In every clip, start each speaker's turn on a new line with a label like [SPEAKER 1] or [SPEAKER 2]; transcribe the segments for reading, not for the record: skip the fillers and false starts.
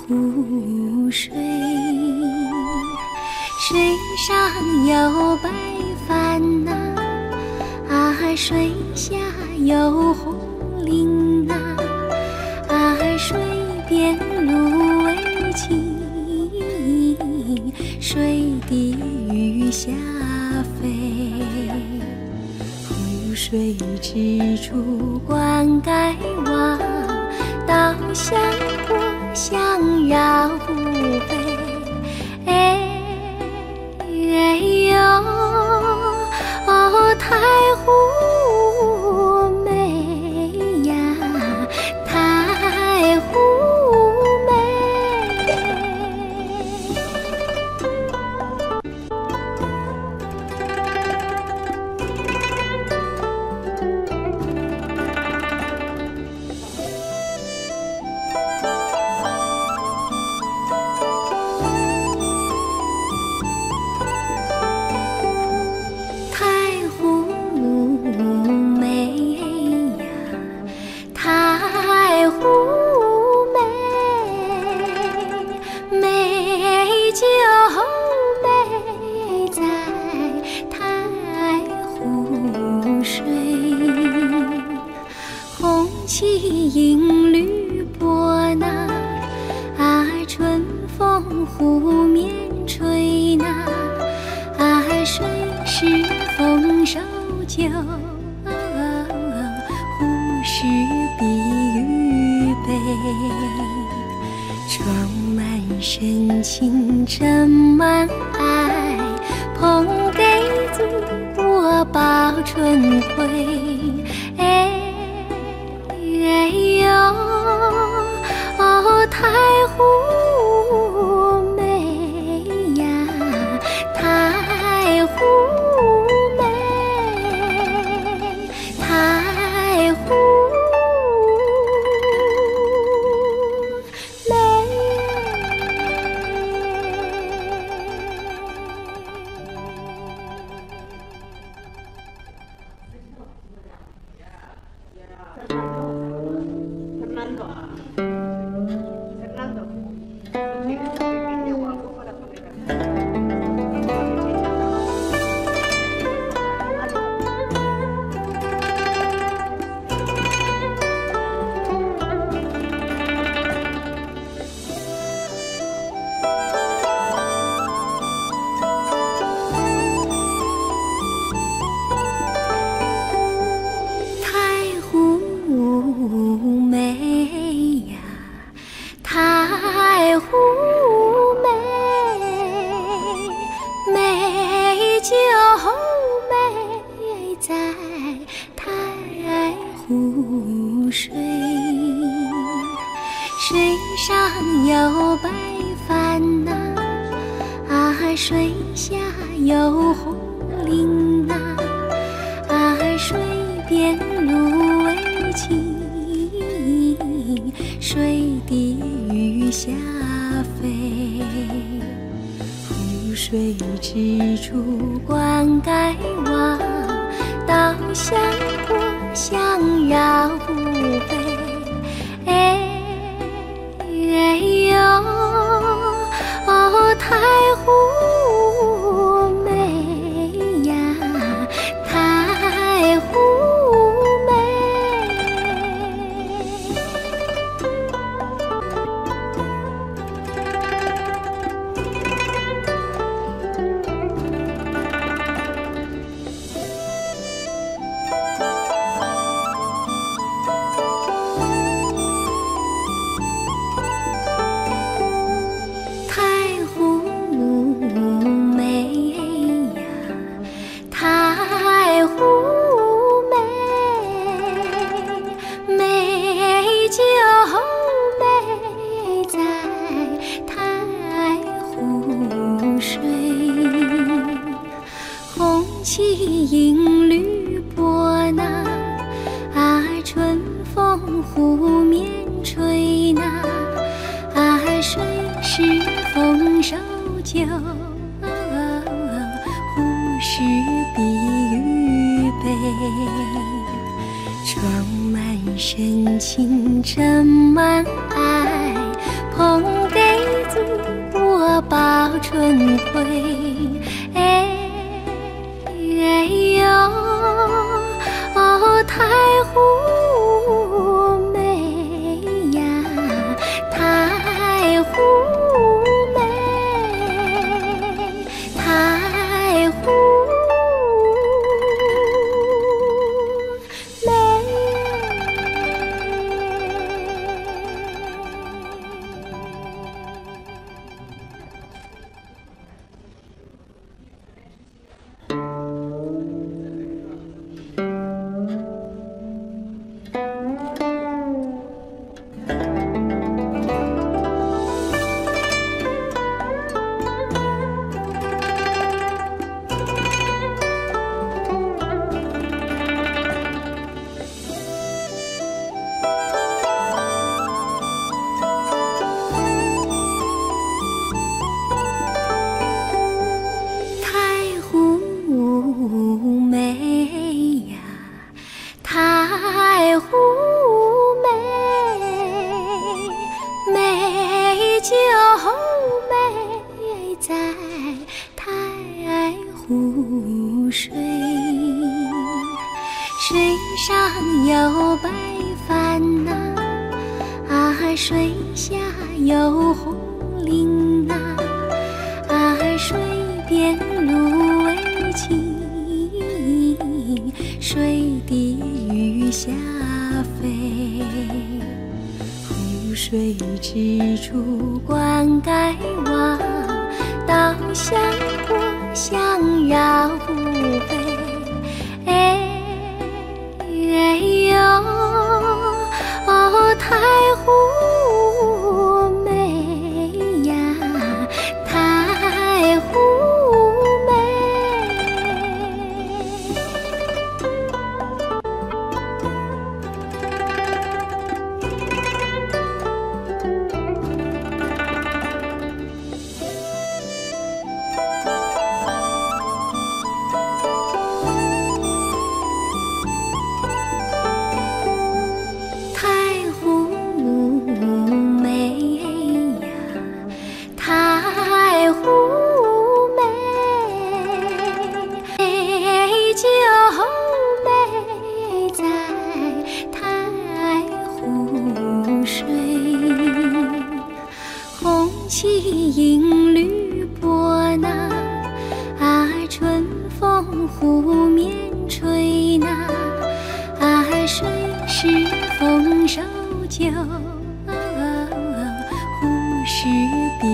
[SPEAKER 1] 湖水，水上有白帆呐，水下有红菱呐，水边芦苇青，水底鱼虾飞。湖水之处灌溉望，稻香过香绕飞。哎呦，哦，太湖美呀，太湖美。银缕波呐，春风湖面吹呐，水是丰收酒，湖是碧玉杯，装满深情盛满爱，捧给祖国报春晖。哎呦，哦，太湖美呀，太湖美，太湖美。太湖美，美就美在太湖水，水上有白帆呐，水下有红菱呐，水边芦苇青，水底鱼虾飞。湖水之处灌溉望，稻香过香绕飞。哎呦，哦，太湖美呀，太湖银缕波呐，春风湖面吹呐，水是丰收酒，湖是碧玉杯，装满深情盛满爱，捧给春晖。哎呦，哦，太湖美呀，太湖美，太湖美。太湖美，美就美在太湖水，水上有白帆呐，啊，水下有红菱呐，啊，水边芦苇齐，水底鱼虾飞，湖水之处灌溉望，稻香果香绕湖北。哎呦，哦，太湖美呀，太湖银缕波呐，啊，春风湖面吹呐，啊，水是丰收酒，湖是碧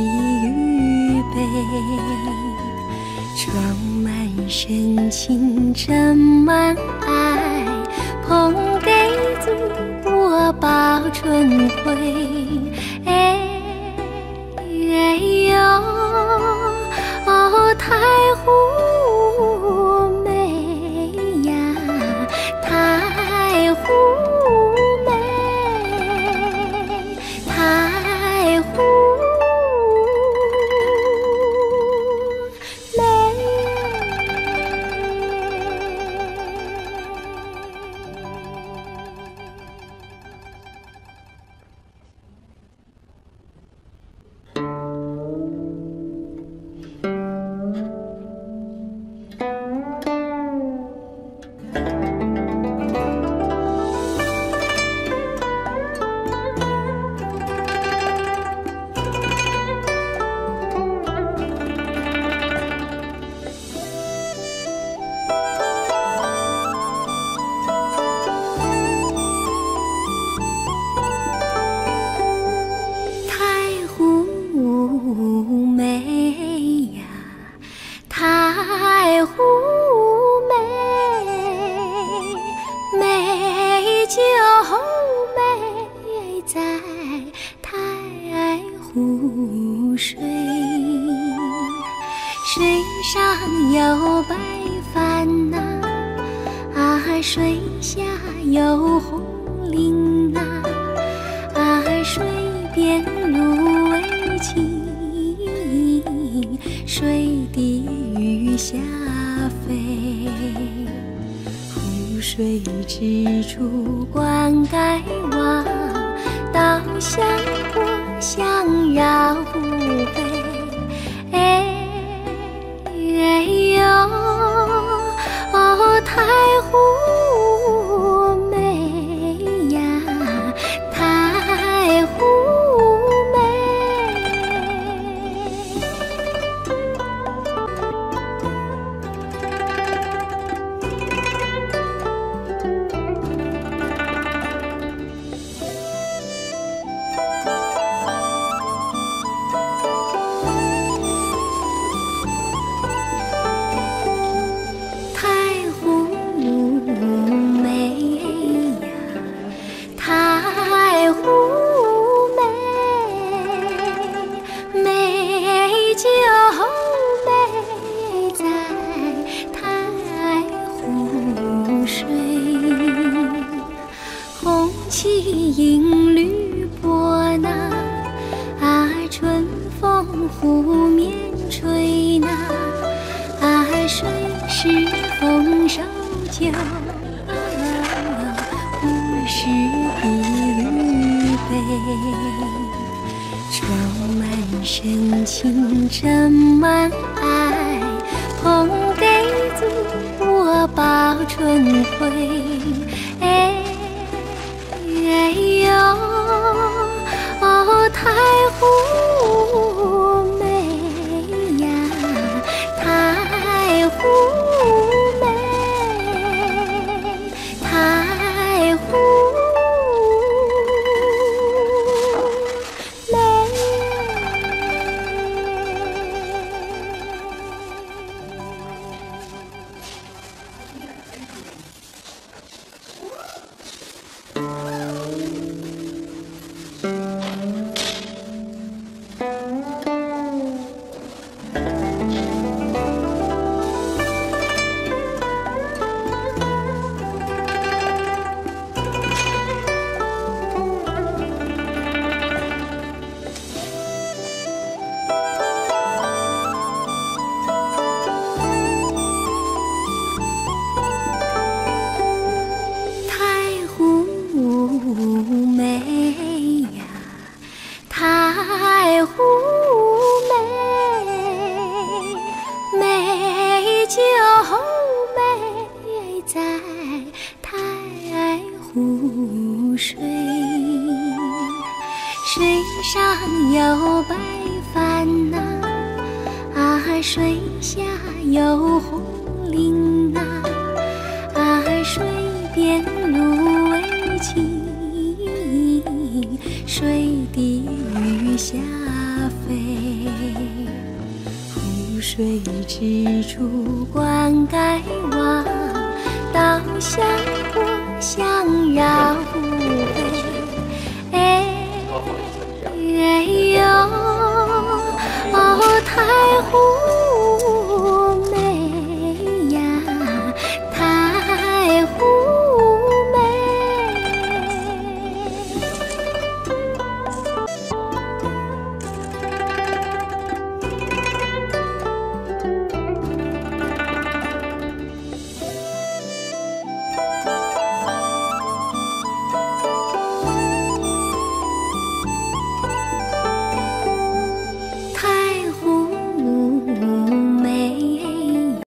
[SPEAKER 1] 玉杯，装满深情斟满爱，捧给祖国报春晖。哎呦，哦，太湖美呀，太湖美，太湖太湖美，美就美在太湖水，水上有白帆呐，啊，水下有红菱呐，啊，水边芦苇齐，水底鱼虾飞，湖水之处灌溉望，稻香果香绕湖北。太湖美呀，太湖美。太湖美呀，太湖美，美就美在太湖水，红旗银缕波那，春风湖面吹那，水是丰收酒，湖是碧绿杯，充满深情，斟满爱，捧给祖国报春晖。哎呦，太湖美呀，太湖美，太湖美。太湖美呀，太湖美，美就美在太湖水，水上有白帆呐，水下有红菱啊，水边芦苇齐，水底鱼虾飞，湖水之处灌溉望，稻香火香绕湖北。哎呦。